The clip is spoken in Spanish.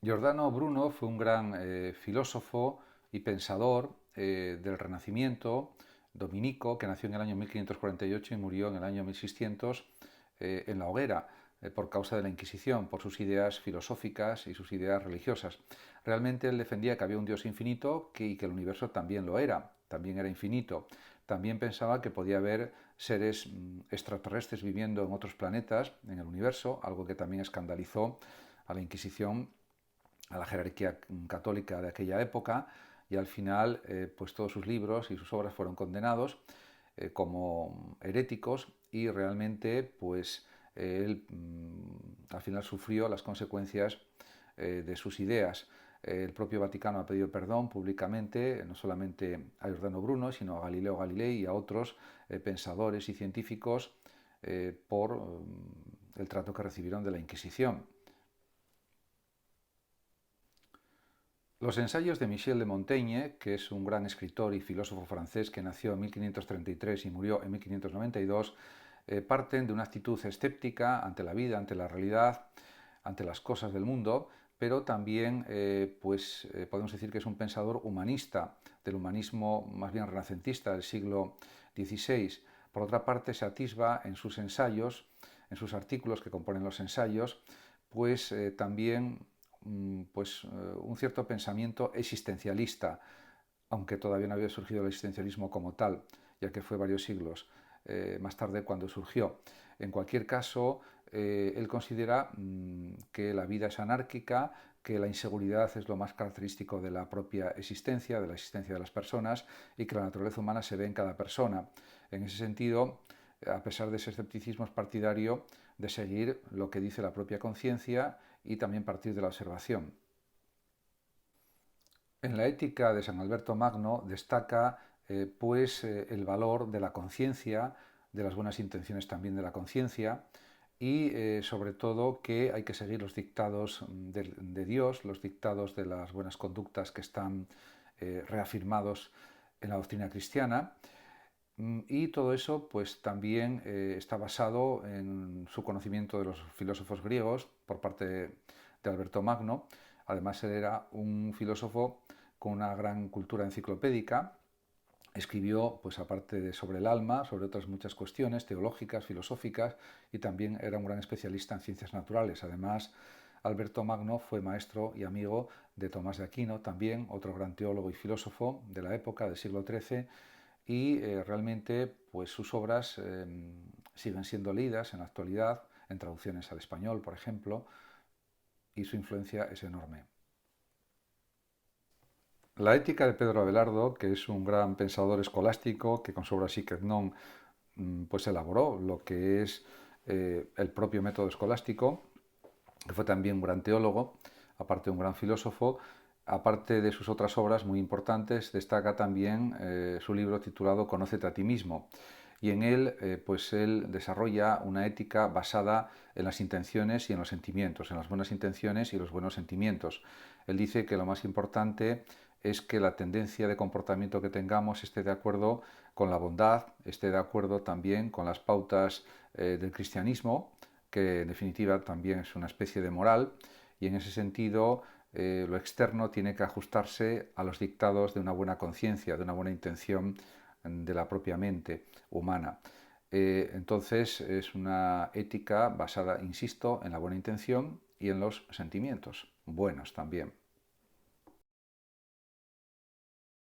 Giordano Bruno fue un gran filósofo y pensador del Renacimiento dominico, que nació en el año 1548 y murió en el año 1600 en la hoguera por causa de la Inquisición, por sus ideas filosóficas y sus ideas religiosas. Realmente él defendía que había un Dios infinito y que el universo también lo era, también era infinito. También pensaba que podía haber seres extraterrestres viviendo en otros planetas, en el universo, algo que también escandalizó a la Inquisición, a la jerarquía católica de aquella época, y al final pues todos sus libros y sus obras fueron condenados como heréticos, y realmente pues él al final sufrió las consecuencias de sus ideas. El propio Vaticano ha pedido perdón públicamente, no solamente a Giordano Bruno, sino a Galileo Galilei y a otros pensadores y científicos por el trato que recibieron de la Inquisición. Los ensayos de Michel de Montaigne, que es un gran escritor y filósofo francés que nació en 1533 y murió en 1592, parten de una actitud escéptica ante la vida, ante la realidad, ante las cosas del mundo, pero también podemos decir que es un pensador humanista, del humanismo más bien renacentista del siglo XVI. Por otra parte, se atisba en sus ensayos, en sus artículos que componen los ensayos, también un cierto pensamiento existencialista, aunque todavía no había surgido el existencialismo como tal, ya que fue varios siglos más tarde cuando surgió. En cualquier caso, él considera que la vida es anárquica, que la inseguridad es lo más característico de la propia existencia, de la existencia de las personas, y que la naturaleza humana se ve en cada persona. En ese sentido, a pesar de ese escepticismo, es partidario de seguir lo que dice la propia conciencia y también partir de la observación. En la ética de San Alberto Magno destaca el valor de la conciencia, de las buenas intenciones también de la conciencia, y sobre todo que hay que seguir los dictados de Dios, los dictados de las buenas conductas que están reafirmados en la doctrina cristiana. Y todo eso pues también está basado en su conocimiento de los filósofos griegos por parte de Alberto Magno. Además, él era un filósofo con una gran cultura enciclopédica. Escribió, pues aparte de sobre el alma, sobre otras muchas cuestiones teológicas, filosóficas, y también era un gran especialista en ciencias naturales. Además, Alberto Magno fue maestro y amigo de Tomás de Aquino, también otro gran teólogo y filósofo de la época del siglo XIII, y realmente pues sus obras siguen siendo leídas en la actualidad, en traducciones al español, por ejemplo, y su influencia es enorme. La ética de Pedro Abelardo, que es un gran pensador escolástico que con su obra Sic et Non pues elaboró lo que es el propio método escolástico, que fue también un gran teólogo, aparte de un gran filósofo. Aparte de sus otras obras muy importantes, destaca también su libro titulado Conócete a ti mismo. Y en él, él desarrolla una ética basada en las intenciones y en los sentimientos, en las buenas intenciones y los buenos sentimientos. Él dice que lo más importante es que la tendencia de comportamiento que tengamos esté de acuerdo con la bondad, esté de acuerdo también con las pautas del cristianismo, que en definitiva también es una especie de moral, y en ese sentido lo externo tiene que ajustarse a los dictados de una buena conciencia, de una buena intención de la propia mente humana. Entonces es una ética basada, insisto, en la buena intención y en los sentimientos buenos también.